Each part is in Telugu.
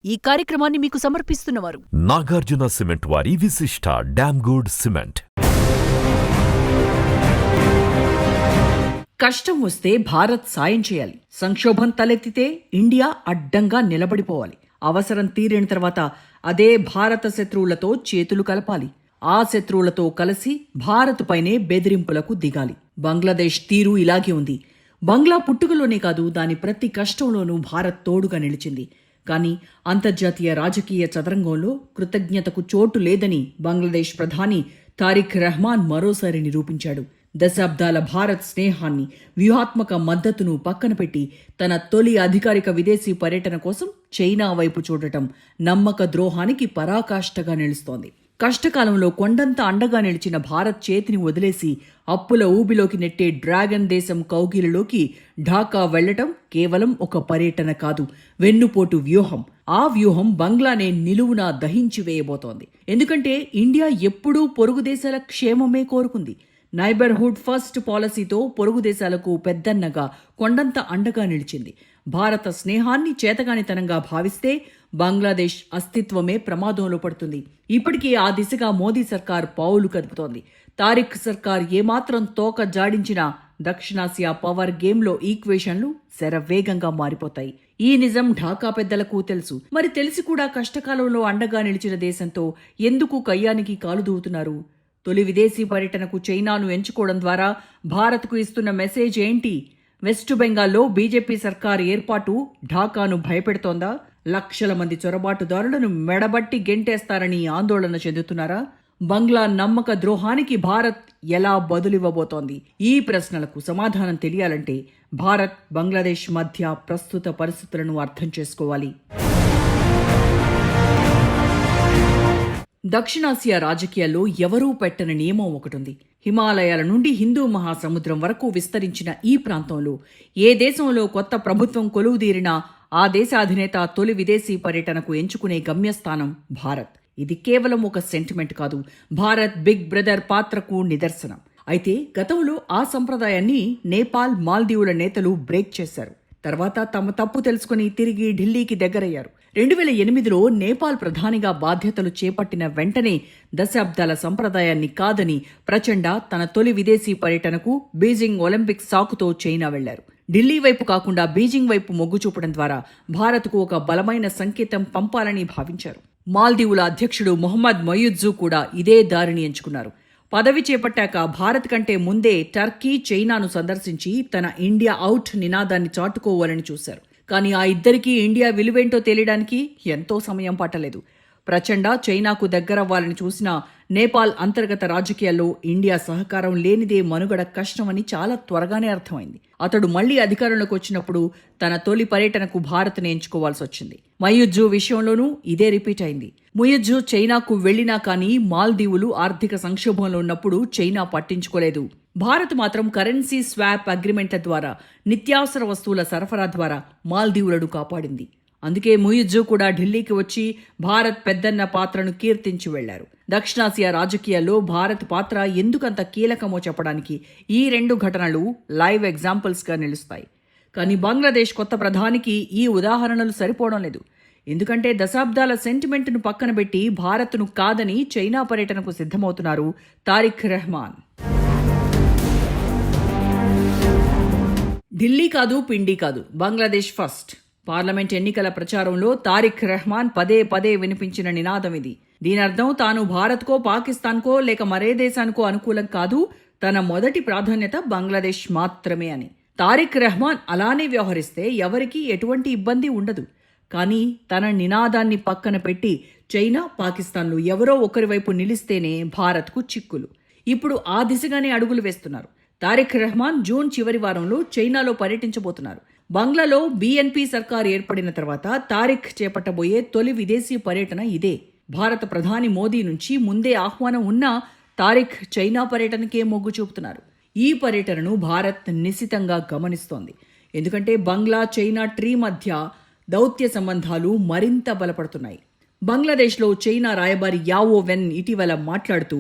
ఈ కార్యక్రమాన్ని మీకు సమర్పిస్తున్నవారు నాగార్జున సిమెంట్ వారి విశిష్ట డామ్ గుడ్ సిమెంట్. కష్టం వస్తే భారత్ సాయం చేయాలి. సంక్షోభం తలెత్తితే ఇండియా అడ్డంగా నిలబడిపోవాలి. అవసరం తీరిన తర్వాత అదే భారత శత్రువులతో చేతులు కలపాలి. ఆ శత్రువులతో కలిసి భారత్ పైనే బెదిరింపులకు దిగాలి. బంగ్లాదేశ్ తీరు ఇలాగే ఉంది. బంగ్లా పుట్టుకలోనే కాదు, దాని ప్రతి కష్టంలోనూ భారత్ తోడుగా నిలిచింది. కానీ అంతర్జాతీయ రాజకీయ చదరంగంలో కృతజ్ఞతకు చోటు లేదని బంగ్లాదేశ్ ప్రధాని తారిక్ రెహమాన్ మరోసారి నిరూపించాడు. దశాబ్దాల భారత్ స్నేహాన్ని, వ్యూహాత్మక మద్దతును పక్కన పెట్టి తన తొలి అధికారిక విదేశీ పర్యటన కోసం చైనా వైపు చూడటం నమ్మక ద్రోహానికి పరాకాష్ఠగా నిలుస్తోంది. కష్టకాలంలో కొండంత అండగా నిలిచిన భారత్ చేతిని వదిలేసి అప్పుల ఊబిలోకి నెట్టే డ్రాగన్ దేశం కౌగిలిలోకి ఢాకా వెళ్లటం కేవలం ఒక పర్యటన కాదు, వెన్నుపోటు వ్యూహం. ఆ వ్యూహం బంగ్లానే నిలువునా దహించి వేయబోతోంది. ఎందుకంటే ఇండియా ఎప్పుడూ పొరుగు దేశాల క్షేమమే కోరుకుంది. నైబర్హుడ్ ఫస్ట్ పాలసీతో పొరుగు దేశాలకు పెద్దన్నగా కొండంత అండగా నిలిచింది. భారత స్నేహాన్ని చేతగానితనంగా భావిస్తే బంగ్లాదేశ్ అస్తిత్వమే ప్రమాదంలో పడుతుంది. ఇప్పటికే ఆ దిశగా మోదీ సర్కార్ పావులు కదుపుతోంది. తారిక్ సర్కార్ ఏమాత్రం తోక జాడించినా దక్షిణాసియా పవర్ గేమ్లో ఈక్వేషన్లు శరవేగంగా మారిపోతాయి. ఈ నిజం ఢాకా పెద్దలకు తెలుసు. మరి తెలిసి కూడా కష్టకాలంలో అండగా నిలిచిన దేశంతో ఎందుకు కయ్యానికి కాలు దూవుతున్నారు? తొలి విదేశీ పర్యటనకు చైనాను ఎంచుకోవడం ద్వారా భారత్కు ఇస్తున్న మెసేజ్ ఏంటి? వెస్ట్ బెంగాల్లో బీజేపీ సర్కార్ ఏర్పాటు ఢాకాను భయపెడుతోందా? లక్షల మంది చొరబాటుదారులను మెడబట్టి గెంటేస్తారని ఆందోళన చెందుతున్నారా? బంగ్లా నమ్మక ద్రోహానికి భారత్ ఎలా బదులివ్వబోతోంది? ఈ ప్రశ్నలకు సమాధానం తెలియాలంటే భారత్, బంగ్లాదేశ్ మధ్య ప్రస్తుత పరిస్థితులను అర్థం చేసుకోవాలి. దక్షిణాసియా రాజకీయాల్లో ఎవరూ పెట్టని నియమం ఒకటుంది. హిమాలయాల నుండి హిందూ మహాసముద్రం వరకు విస్తరించిన ఈ ప్రాంతంలో ఏ దేశంలో కొత్త ప్రభుత్వం కొలువుదీరినా ఆ దేశ అధినేత తొలి విదేశీ పర్యటనకు ఎంచుకునే గమ్యస్థానం భారత్. ఇది కేవలం ఒక సెంటిమెంట్ కాదు, భారత్ బిగ్ బ్రదర్ పాత్రకు నిదర్శనం. అయితే గతంలో ఆ సంప్రదాయాన్ని నేపాల్, మాల్దీవుల నేతలు బ్రేక్ చేశారు. తర్వాత తమ తప్పు తెలుసుకుని తిరిగి ఢిల్లీకి దగ్గరయ్యారు. 2008లో నేపాల్ ప్రధానిగా బాధ్యతలు చేపట్టిన వెంటనే దశాబ్దాల సంప్రదాయాన్ని కాదని ప్రచండ తన తొలి విదేశీ పర్యటనకు బీజింగ్ ఒలింపిక్స్ సాకుతో చైనా వెళ్లారు. ఢిల్లీ వైపు కాకుండా బీజింగ్ వైపు మొగ్గు చూపడం ద్వారా భారత్కు ఒక బలమైన సంకేతం పంపాలని భావించారు. మాల్దీవుల అధ్యక్షుడు మొహమ్మద్ మొయిజ్జు కూడా ఇదే దారిని ఎంచుకున్నారు. పదవి చేపట్టాక భారత్ కంటే ముందే టర్కీ, చైనాను సందర్శించి తన ఇండియా అవుట్ నినాదాన్ని చాటుకోవాలని చూశారు. కానీ ఆ ఇద్దరికీ ఇండియా విలువేంటో తెలియడానికి ఎంతో సమయం పట్టలేదు. ప్రచండ చైనాకు దగ్గరవ్వాలని చూసినా నేపాల్ అంతర్గత రాజకీయాల్లో ఇండియా సహకారం లేనిదే మనుగడ కష్టమని చాలా త్వరగానే అర్థమైంది. అతడు మళ్లీ అధికారంలోకి వచ్చినప్పుడు తన తొలి పర్యటనకు భారత్ని ఎంచుకోవాల్సి వచ్చింది. మొయిజ్జు విషయంలోనూ ఇదే రిపీట్ అయింది. మొయిజ్జు చైనాకు వెళ్లినా కానీ మాల్దీవులు ఆర్థిక సంక్షోభంలో ఉన్నప్పుడు చైనా పట్టించుకోలేదు. భారత్ మాత్రం కరెన్సీ స్వాప్ అగ్రిమెంట్ల ద్వారా, నిత్యావసర వస్తువుల సరఫరా ద్వారా మాల్దీవులను కాపాడింది. అందుకే మొయిజ్జు కూడా ఢిల్లీకి వచ్చి భారత్ పెద్దన్న పాత్రను కీర్తించి వెళ్లారు. దక్షిణాసియా రాజకీయాల్లో భారత్ పాత్ర ఎందుకంత కీలకమో చెప్పడానికి ఈ రెండు ఘటనలు లైవ్ ఎగ్జాంపుల్స్గా నిలుస్తాయి. కానీ బంగ్లాదేశ్ కొత్త ప్రధానికి ఈ ఉదాహరణలు సరిపోవడం లేదు. ఎందుకంటే దశాబ్దాల సెంటిమెంట్ను పక్కన పెట్టి భారత్ను కాదని చైనా పర్యటనకు సిద్ధమవుతున్నారు తారిక్ రెహమాన్. ఢిల్లీ కాదు, పిండి కాదు, బంగ్లాదేశ్ ఫస్ట్. పార్లమెంట్ ఎన్నికల ప్రచారంలో తారిక్ రెహమాన్ పదే పదే వినిపించిన నినాదం ఇది. దీనర్థం తాను భారత్కో, పాకిస్తాన్కో లేక మరే దేశానికో అనుకూలం కాదు, తన మొదటి ప్రాధాన్యత బంగ్లాదేశ్ మాత్రమే అని. తారిక్ రెహమాన్ అలానే వ్యవహరిస్తే ఎవరికీ ఎటువంటి ఇబ్బంది ఉండదు. కానీ తన నినాదాన్ని పక్కన పెట్టి చైనా, పాకిస్తాన్లు ఎవరో ఒకరి వైపు నిలిస్తేనే భారత్కు చిక్కులు. ఇప్పుడు ఆ దిశగానే అడుగులు వేస్తున్నారు. తారిక్ రెహమాన్ జూన్ చివరి వారంలో చైనాలో పర్యటించబోతున్నారు. బంగ్లాలో బీఎన్పీ సర్కార్ ఏర్పడిన తర్వాత తారిక్ చేపట్టబోయే తొలి విదేశీ పర్యటన ఇదే. భారత ప్రధాని మోదీ నుంచి ముందే ఆహ్వానం ఉన్నా తారిక్ చైనా పర్యటనకే మొగ్గు చూపుతున్నారు. ఈ పర్యటనను భారత్ నిశితంగా గమనిస్తోంది. ఎందుకంటే బంగ్లా, చైనా ట్రీ మధ్య దౌత్య సంబంధాలు మరింత బలపడుతున్నాయి. బంగ్లాదేశ్లో చైనా రాయబారి యావో వెన్ ఇటీవల మాట్లాడుతూ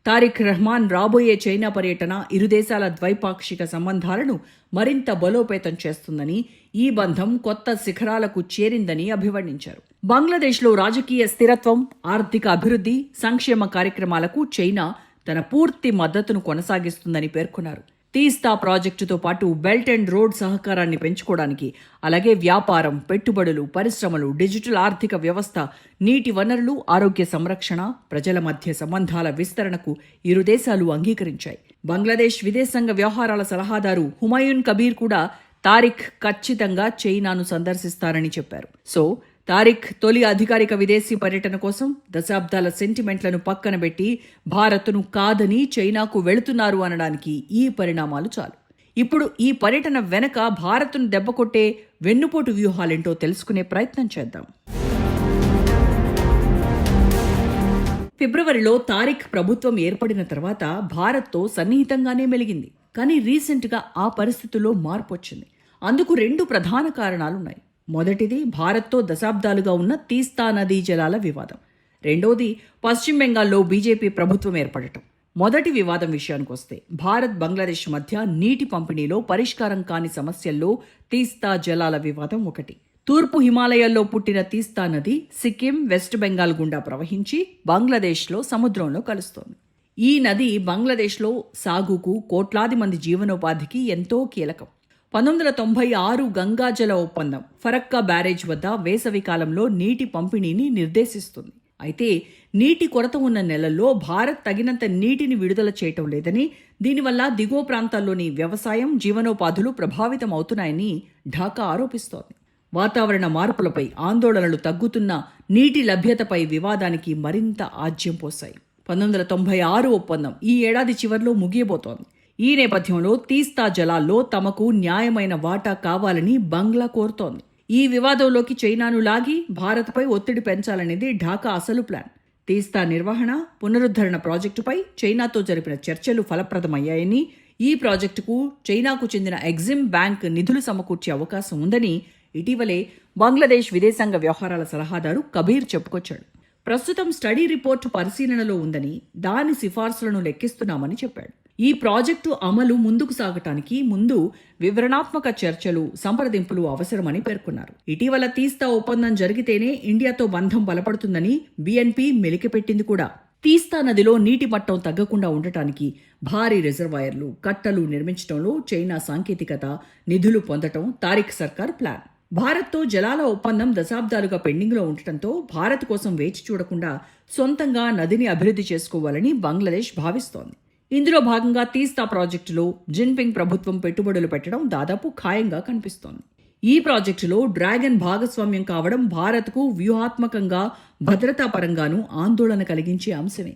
తారిక్ రెహమాన్ రాబోయే చైనా పర్యటన ఇరు దేశాల ద్వైపాక్షిక సంబంధాలను మరింత బలోపేతం చేస్తుందని, ఈ బంధం కొత్త శిఖరాలకు చేరిందని అభివర్ణించారు. బంగ్లాదేశ్లో రాజకీయ స్థిరత్వం, ఆర్థిక అభివృద్ధి, సంక్షేమ కార్యక్రమాలకు చైనా తన పూర్తి మద్దతును కొనసాగిస్తుందని పేర్కొన్నారు. తీస్తా ప్రాజెక్టుతో పాటు బెల్ట్ అండ్ రోడ్ సహకారాన్ని పెంచుకోవడానికి, అలాగే వ్యాపారం, పెట్టుబడులు, పరిశ్రమలు, డిజిటల్ ఆర్థిక వ్యవస్థ, నీటి వనరులు, ఆరోగ్య సంరక్షణ, ప్రజల మధ్య సంబంధాల విస్తరణకు ఇరు దేశాలు అంగీకరించాయి. బంగ్లాదేశ్ విదేశాంగ వ్యవహారాల సలహాదారు హుమాయూన్ కబీర్ కూడా తారిక్ ఖచ్చితంగా చైనాను సందర్శిస్తారని చెప్పారు. సో తారిక్ తొలి అధికారిక విదేశీ పర్యటన కోసం దశాబ్దాల సెంటిమెంట్లను పక్కన పెట్టి భారత్ను కాదని చైనాకు వెళుతున్నారు అనడానికి ఈ పరిణామాలు చాలు. ఇప్పుడు ఈ పర్యటన వెనక భారత్ను దెబ్బకొట్టే వెన్నుపోటు వ్యూహాలేంటో తెలుసుకునే ప్రయత్నం చేద్దాం. ఫిబ్రవరిలో తారిక్ ప్రభుత్వం ఏర్పడిన తర్వాత భారత్తో సన్నిహితంగానే మెలిగింది. కానీ రీసెంట్గా ఆ పరిస్థితుల్లో మార్పు వచ్చింది. అందుకు 2 ప్రధాన కారణాలున్నాయి. మొదటిది భారత్తో దశాబ్దాలుగా ఉన్న తీస్తా నదీ జలాల వివాదం. రెండోది పశ్చిమ బెంగాల్లో బీజేపీ ప్రభుత్వం ఏర్పడటం. మొదటి వివాదం విషయానికి వస్తే, భారత్ బంగ్లాదేశ్ మధ్య నీటి పంపిణీలో పరిష్కారం కాని సమస్యల్లో తీస్తా జలాల వివాదం ఒకటి. తూర్పు హిమాలయాల్లో పుట్టిన తీస్తా నది సిక్కిం, వెస్ట్ బెంగాల్ గుండా ప్రవహించి బంగ్లాదేశ్లో సముద్రంలో కలుస్తోంది. ఈ నది బంగ్లాదేశ్లో సాగుకు, కోట్లాది మంది జీవనోపాధికి ఎంతో కీలకం. 1996 గంగాజల ఒప్పందం ఫరక్కా బ్యారేజ్ వద్ద వేసవి కాలంలో నీటి పంపిణీని నిర్దేశిస్తుంది. అయితే నీటి కొరత ఉన్న నెలల్లో భారత్ తగినంత నీటిని విడుదల చేయటం లేదని, దీనివల్ల దిగువ ప్రాంతాల్లోని వ్యవసాయం, జీవనోపాధులు ప్రభావితం అవుతున్నాయని ఢాకా ఆరోపిస్తోంది. వాతావరణ మార్పులపై ఆందోళనలు తగ్గుతున్న నీటి లభ్యతపై వివాదానికి మరింత ఆజ్యం పోశాయి. 1996 ఒప్పందం ఈ ఏడాది చివర్లో ముగియబోతోంది. ఈ నేపథ్యంలో తీస్తా జలాల్లో తమకు న్యాయమైన వాటా కావాలని బంగ్లా కోరుతోంది. ఈ వివాదంలోకి చైనాను లాగి భారత్పై ఒత్తిడి పెంచాలనేది ఢాకా అసలు ప్లాన్. తీస్తా నిర్వహణ, పునరుద్ధరణ ప్రాజెక్టుపై చైనాతో జరిపిన చర్చలు ఫలప్రదమయ్యాయని, ఈ ప్రాజెక్టుకు చైనాకు చెందిన ఎగ్జిమ్ బ్యాంక్ నిధులు సమకూర్చే అవకాశం ఉందని ఇటీవలే బంగ్లాదేశ్ విదేశాంగ వ్యవహారాల సలహాదారు కబీర్ చెప్పుకొచ్చాడు. ప్రస్తుతం స్టడీ రిపోర్టు పరిశీలనలో ఉందని, దాని సిఫార్సులను లెక్కిస్తున్నామని చెప్పాడు. ఈ ప్రాజెక్టు అమలు ముందుకు సాగటానికి ముందు వివరణాత్మక చర్చలు, సంప్రదింపులు అవసరమని పేర్కొన్నారు. ఇటీవల తీస్తా ఒప్పందం జరిగితేనే ఇండియాతో బంధం బలపడుతుందని బీఎన్పీ మెలికిపెట్టింది కూడా. తీస్తా నదిలో నీటి మట్టం తగ్గకుండా ఉండటానికి భారీ రిజర్వాయర్లు, కట్టలు నిర్మించడంలో చైనా సాంకేతికత, నిధులు పొందటం తారిక్ సర్కార్ ప్లాన్. భారత్తో జలాల ఒప్పందం దశాబ్దాలుగా పెండింగ్లో ఉండటంతో భారత్ కోసం వేచి చూడకుండా సొంతంగా నదిని అభివృద్ధి చేసుకోవాలని బంగ్లాదేశ్ భావిస్తోంది. ఇందులో భాగంగా తీస్తా ప్రాజెక్టులో జిన్పింగ్ ప్రభుత్వం పెట్టుబడులు పెట్టడం దాదాపు ఖాయంగా కనిపిస్తోంది. ఈ ప్రాజెక్టులో డ్రాగన్ భాగస్వామ్యం కావడం భారత్కు వ్యూహాత్మకంగా, భద్రతాపరంగానూ ఆందోళన కలిగించే అంశమే.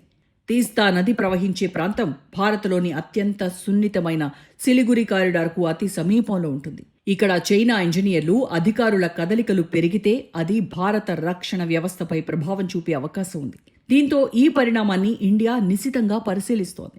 తీస్తా నది ప్రవహించే ప్రాంతం భారత్లోని అత్యంత సున్నితమైన సిలిగురి కారిడార్కు అతి సమీపంలో ఉంటుంది. ఇక్కడ చైనా ఇంజనీర్లు, అధికారుల కదలికలు పెరిగితే అది భారత రక్షణ వ్యవస్థపై ప్రభావం చూపే అవకాశం ఉంది. దీంతో ఈ పరిణామాన్ని ఇండియా నిశితంగా పరిశీలిస్తోంది.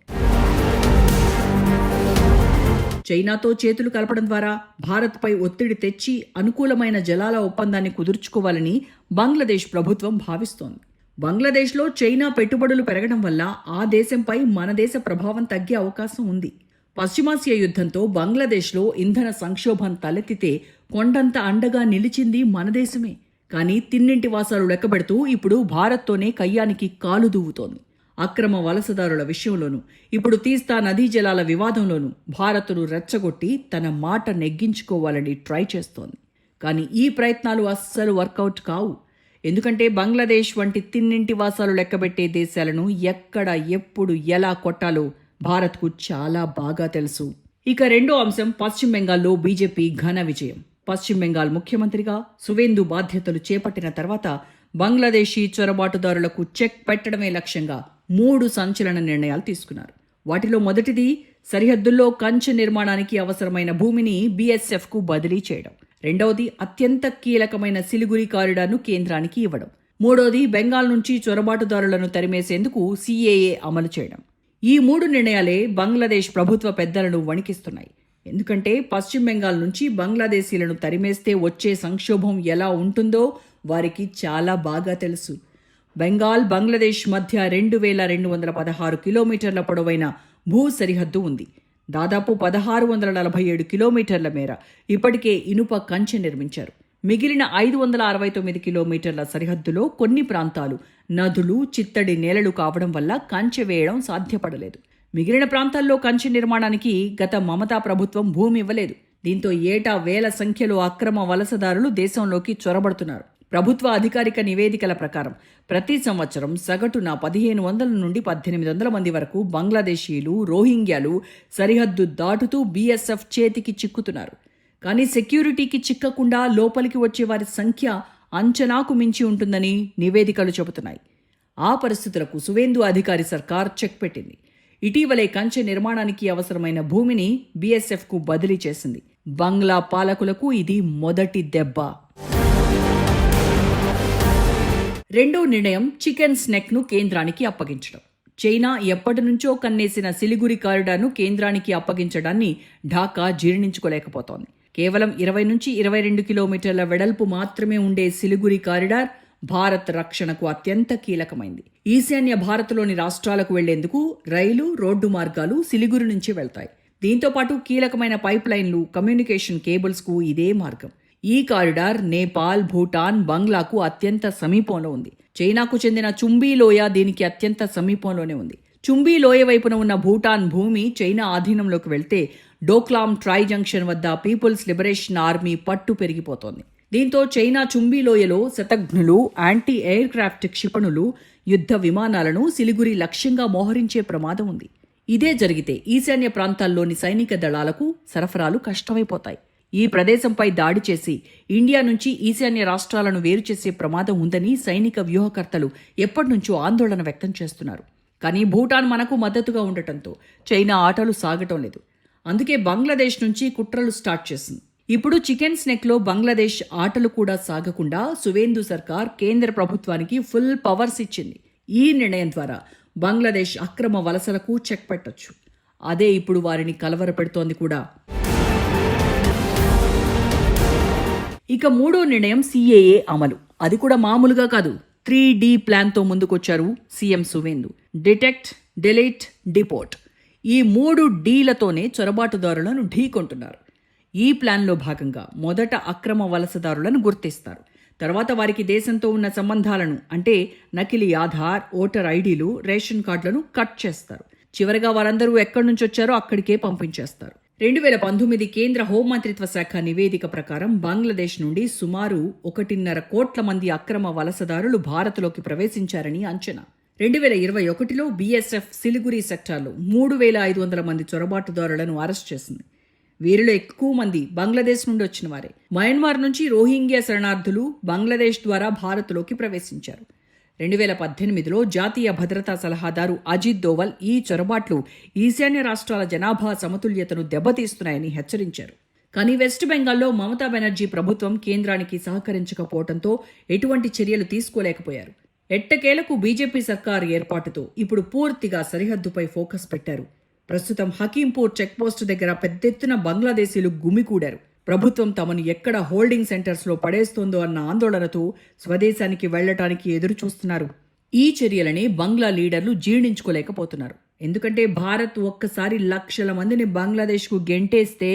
చైనాతో చేతులు కలపడం ద్వారా భారత్పై ఒత్తిడి తెచ్చి అనుకూలమైన జలాల ఒప్పందాన్ని కుదుర్చుకోవాలని బంగ్లాదేశ్ ప్రభుత్వం భావిస్తోంది. బంగ్లాదేశ్లో చైనా పెట్టుబడులు పెరగడం వల్ల ఆ దేశంపై మన దేశ ప్రభావం తగ్గే అవకాశం ఉంది. పశ్చిమాసియా యుద్ధంతో బంగ్లాదేశ్లో ఇంధన సంక్షోభం తలెత్తితే కొండంత అండగా నిలిచింది మన దేశమే. కానీ తిన్నింటి వాసాలు లెక్కబెడుతూ ఇప్పుడు భారత్తోనే కయ్యానికి కాలు దువ్వుతోంది. అక్రమ వలసదారుల విషయంలోనూ, ఇప్పుడు తీస్తా నదీ జలాల వివాదంలోనూ భారత్ను రెచ్చగొట్టి తన మాట నెగ్గించుకోవాలని ట్రై చేస్తోంది. కానీ ఈ ప్రయత్నాలు అస్సలు వర్కౌట్ కావు. ఎందుకంటే బంగ్లాదేశ్ వంటి తిన్నింటి వాసాలు లెక్కబెట్టే దేశాలను ఎక్కడ, ఎప్పుడు, ఎలా కొట్టాలో భారత్కు చాలా బాగా తెలుసు. ఇక రెండో అంశం, పశ్చిమ బెంగాల్లో బీజేపీ ఘన విజయం. పశ్చిమ బెంగాల్ ముఖ్యమంత్రిగా సువేందు బాధ్యతలు చేపట్టిన తర్వాత బంగ్లాదేశీ చొరబాటుదారులకు చెక్ పెట్టడమే లక్ష్యంగా 3 సంచలన నిర్ణయాలు తీసుకున్నారు. వాటిలో మొదటిది సరిహద్దుల్లో కంచె నిర్మాణానికి అవసరమైన భూమిని బీఎస్ఎఫ్కు బదిలీ చేయడం. రెండవది అత్యంత కీలకమైన సిలిగురి కారిడార్ను కేంద్రానికి ఇవ్వడం. మూడోది బెంగాల్ నుంచి చొరబాటుదారులను తరిమేసేందుకు సీఏఏ అమలు చేయడం. ఈ 3 నిర్ణయాలే బంగ్లాదేశ్ ప్రభుత్వ పెద్దలను వణికిస్తున్నాయి. ఎందుకంటే పశ్చిమ బెంగాల్ నుంచి బంగ్లాదేశీలను తరిమేస్తే వచ్చే సంక్షోభం ఎలా ఉంటుందో వారికి చాలా బాగా తెలుసు. బెంగాల్, బంగ్లాదేశ్ మధ్య 2216 కిలోమీటర్ల పొడవైన భూ సరిహద్దు ఉంది. దాదాపు 1647 కిలోమీటర్ల మేర ఇప్పటికే ఇనుప కంచె నిర్మించారు. మిగిలిన 569 కిలోమీటర్ల సరిహద్దులో కొన్ని ప్రాంతాలు నదులు, చిత్తడి నేలలు కావడం వల్ల కంచె వేయడం సాధ్యపడలేదు. మిగిలిన ప్రాంతాల్లో కంచె నిర్మాణానికి గత మమతా ప్రభుత్వం భూమి ఇవ్వలేదు. దీంతో ఏటా వేల సంఖ్యలో అక్రమ వలసదారులు దేశంలోకి చొరబడుతున్నారు. ప్రభుత్వ అధికారిక నివేదికల ప్రకారం ప్రతి సంవత్సరం సగటున 1500 నుండి 1800 మంది వరకు బంగ్లాదేశీయులు, రోహింగ్యాలు సరిహద్దు దాటుతూ బీఎస్ఎఫ్ చేతికి చిక్కుతున్నారు. కానీ సెక్యూరిటీకి చిక్కకుండా లోపలికి వచ్చే వారి సంఖ్య అంచనాకు మించి ఉంటుందని నివేదికలు చెబుతున్నాయి. ఆ పరిస్థితులకు సువేందు అధికారి సర్కార్ చెక్ పెట్టింది. ఇటీవలే కంచె నిర్మాణానికి అవసరమైన భూమిని బీఎస్ఎఫ్కు బదిలీ చేసింది. బంగ్లా పాలకులకు ఇది మొదటి దెబ్బ. రెండో నిర్ణయం చికెన్ స్నెక్ను కేంద్రానికి అప్పగించడం. చైనా ఎప్పటి నుంచో కన్నేసిన సిలిగురి కారిడార్ను కేంద్రానికి అప్పగించడాన్ని ఢాకా జీర్ణించుకోలేకపోతోంది. కేవలం 20 నుంచి 22 కిలోమీటర్ల వెడల్పు మాత్రమే ఉండే సిలిగురి కారిడార్ భారత్ రక్షణకు అత్యంత కీలకమైంది. ఈశాన్య భారత్లోని రాష్ట్రాలకు వెళ్లేందుకు రైలు, రోడ్డు మార్గాలు సిలిగురి నుంచి వెళ్తాయి. దీంతో పాటు కీలకమైన పైప్ లైన్లు, కమ్యూనికేషన్ కేబుల్స్కు ఇదే మార్గం. ఈ కారిడార్ నేపాల్, భూటాన్, బంగ్లాకు అత్యంత సమీపంలో ఉంది. చైనాకు చెందిన చుంబీ లోయ దీనికి అత్యంత సమీపంలోనే ఉంది. చుంబీ లోయ వైపున ఉన్న భూటాన్ భూమి చైనా ఆధీనంలోకి వెళ్తే డోక్లాం ట్రై జంక్షన్ వద్ద పీపుల్స్ లిబరేషన్ ఆర్మీ పట్టు పెరిగిపోతోంది. దీంతో చైనా చుంబీ లోయలో శతఘ్నులు, యాంటీ ఎయిర్ క్రాఫ్ట్ క్షిపణులు, యుద్ధ విమానాలను సిలిగురి లక్ష్యంగా మోహరించే ప్రమాదం ఉంది. ఇదే జరిగితే ఈశాన్య ప్రాంతాల్లోని సైనిక దళాలకు సరఫరాలు కష్టమైపోతాయి. ఈ ప్రదేశంపై దాడి చేసి ఇండియా నుంచి ఈశాన్య రాష్ట్రాలను వేరు చేసే ప్రమాదం ఉందని సైనిక వ్యూహకర్తలు ఎప్పటినుంచో ఆందోళన వ్యక్తం చేస్తున్నారు. కానీ భూటాన్ మనకు మద్దతుగా ఉండటంతో చైనా ఆటలు సాగటం లేదు. అందుకే బంగ్లాదేశ్ నుంచి కుట్రలు స్టార్ట్ చేసింది. ఇప్పుడు చికెన్ స్నెక్లో బంగ్లాదేశ్ ఆటలు కూడా సాగకుండా సువేందు సర్కార్ కేంద్ర ప్రభుత్వానికి ఫుల్ పవర్స్ ఇచ్చింది. ఈ నిర్ణయం ద్వారా బంగ్లాదేశ్ అక్రమ వలసలకు చెక్ పెట్టొచ్చు. అదే ఇప్పుడు వారిని కలవరపెడుతోంది కూడా. ఇక మూడో నిర్ణయం CAA అమలు. అది కూడా మామూలుగా కాదు, 3D ప్లాన్తో ముందుకొచ్చారు CM Suvendu. Detect, delete, deport. ఈ 3 Dలతోనే చొరబాటుదారులను ఢీకొంటున్నారు. ఈ ప్లాన్లో భాగంగా మొదట అక్రమ వలసదారులను గుర్తిస్తారు. తర్వాత వారికి దేశంతో ఉన్న సంబంధాలను, అంటే నకిలీ ఆధార్, ఓటర్ ఐడీలు, రేషన్ కార్డులను కట్ చేస్తారు. చివరగా వారందరూ ఎక్కడి నుంచి వచ్చారో అక్కడికే పంపించేస్తారు. 2019 కేంద్ర హోంమంత్రిత్వ శాఖ నివేదిక ప్రకారం బంగ్లాదేశ్ నుండి సుమారు 1.5 కోట్ల మంది అక్రమ వలసదారులు భారత్లోకి ప్రవేశించారని అంచనా. 2021లో బీఎస్ఎఫ్ సిలిగురి సెక్టార్లో 3,500 మంది చొరబాటుదారులను అరెస్ట్ చేసింది. వీరిలో ఎక్కువ మంది బంగ్లాదేశ్ నుండి వచ్చిన వారే. మయన్మార్ నుంచి రోహింగ్యా శరణార్థులు బంగ్లాదేశ్ ద్వారా భారత్లోకి ప్రవేశించారు. 2018లో జాతీయ భద్రతా సలహాదారు అజిత్ దోవల్ ఈ చొరబాట్లు ఈశాన్య రాష్ట్రాల జనాభా సమతుల్యతను దెబ్బతీస్తున్నాయని హెచ్చరించారు. కానీ వెస్ట్ బెంగాల్లో మమతా బెనర్జీ ప్రభుత్వం కేంద్రానికి సహకరించకపోవడంతో ఎటువంటి చర్యలు తీసుకోలేకపోయారు. ఎట్టకేలకు బీజేపీ సర్కారు ఏర్పాటుతో ఇప్పుడు పూర్తిగా సరిహద్దుపై ఫోకస్ పెట్టారు. ప్రస్తుతం హకీంపూర్ చెక్పోస్టు దగ్గర పెద్దెత్తున బంగ్లాదేశీలు గుమికూడారు. ప్రభుత్వం తమను ఎక్కడ హోల్డింగ్ సెంటర్స్లో పడేస్తోందో అన్న ఆందోళనతో స్వదేశానికి వెళ్లటానికి ఎదురు చూస్తున్నారు. ఈ చర్యలని బంగ్లా లీడర్లు జీర్ణించుకోలేకపోతున్నారు. ఎందుకంటే భారత్ ఒక్కసారి లక్షల మందిని బంగ్లాదేశ్కు గెంటేస్తే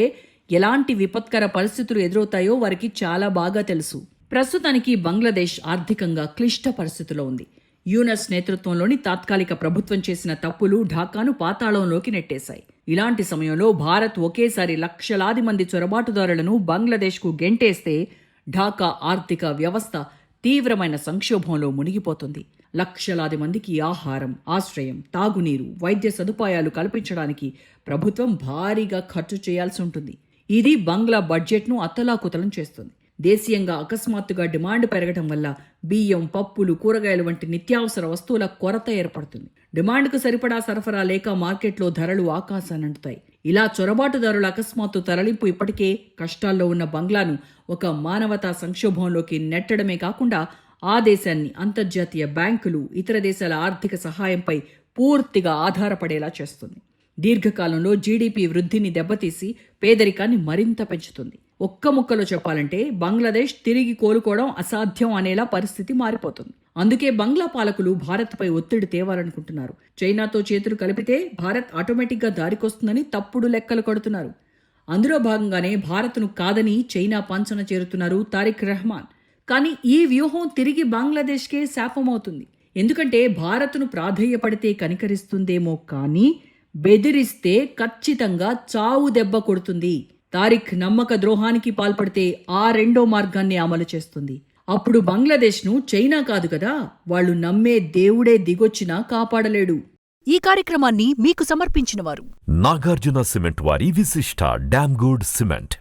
ఎలాంటి విపత్కర పరిస్థితులు ఎదురవుతాయో వారికి చాలా బాగా తెలుసు. ప్రస్తుతానికి బంగ్లాదేశ్ ఆర్థికంగా క్లిష్ట పరిస్థితిలో ఉంది. యూనస్ నేతృత్వంలోని తాత్కాలిక ప్రభుత్వం చేసిన తప్పులు ఢాకాను పాతాళంలోకి నెట్టేశాయి. ఇలాంటి సమయంలో భారత్ ఒకేసారి లక్షలాది మంది చొరబాటుదారులను బంగ్లాదేశ్కు గెంటేస్తే ఢాకా ఆర్థిక వ్యవస్థ తీవ్రమైన సంక్షోభంలో మునిగిపోతుంది. లక్షలాది మందికి ఆహారం, ఆశ్రయం, తాగునీరు, వైద్య సదుపాయాలు కల్పించడానికి ప్రభుత్వం భారీగా ఖర్చు చేయాల్సి ఉంటుంది. ఇది బంగ్లా బడ్జెట్ను అత్తలాకుతలం చేస్తుంది. దేశీయంగా అకస్మాత్తుగా డిమాండ్ పెరగడం వల్ల బియ్యం, పప్పులు, కూరగాయలు వంటి నిత్యావసర వస్తువుల కొరత ఏర్పడుతుంది. డిమాండ్కు సరిపడా సరఫరా లేక మార్కెట్లో ధరలు ఆకాశానంటుతాయి. ఇలా చొరబాటుదారుల అకస్మాత్తు తరలింపు ఇప్పటికే కష్టాల్లో ఉన్న బంగ్లాను ఒక మానవతా సంక్షోభంలోకి నెట్టడమే కాకుండా ఆ దేశాన్ని అంతర్జాతీయ బ్యాంకులు, ఇతర దేశాల ఆర్థిక సహాయంపై పూర్తిగా ఆధారపడేలా చేస్తుంది. దీర్ఘకాలంలో జీడీపీ వృద్ధిని దెబ్బతీసి పేదరికాన్ని మరింత పెంచుతుంది. ఒక్క ముక్కలో చెప్పాలంటే బంగ్లాదేశ్ తిరిగి కోలుకోవడం అసాధ్యం అనేలా పరిస్థితి మారిపోతుంది. అందుకే బంగ్లా పాలకులు భారత్పై ఒత్తిడి తేవాలనుకుంటున్నారు. చైనాతో చేతులు కలిపితే భారత్ ఆటోమేటిక్గా దారికొస్తుందని తప్పుడు లెక్కలు కడుతున్నారు. అందులో భాగంగానే భారత్ను కాదని చైనా పంచన చేరుతున్నారు తారిక్ రెహమాన్. కానీ ఈ వ్యూహం తిరిగి బంగ్లాదేశ్కే శాపమవుతుంది. ఎందుకంటే భారత్ను ప్రాధేయపడితే కనికరిస్తుందేమో కానీ బెదిరిస్తే ఖచ్చితంగా చావు దెబ్బ కొడుతుంది. తారిక్ నమ్మక ద్రోహానికి పాల్పడితే ఆ రెండో మార్గాన్ని అమలు చేస్తుంది. అప్పుడు బంగ్లాదేశ్ను చైనా కాదు కదా, వాళ్ళు నమ్మే దేవుడే దిగొచ్చినా కాపాడలేడు. ఈ కార్యక్రమాన్ని మీకు సమర్పించినవారు నాగార్జున సిమెంట్ వారి విశిష్ట డామ్ గుడ్ సిమెంట్.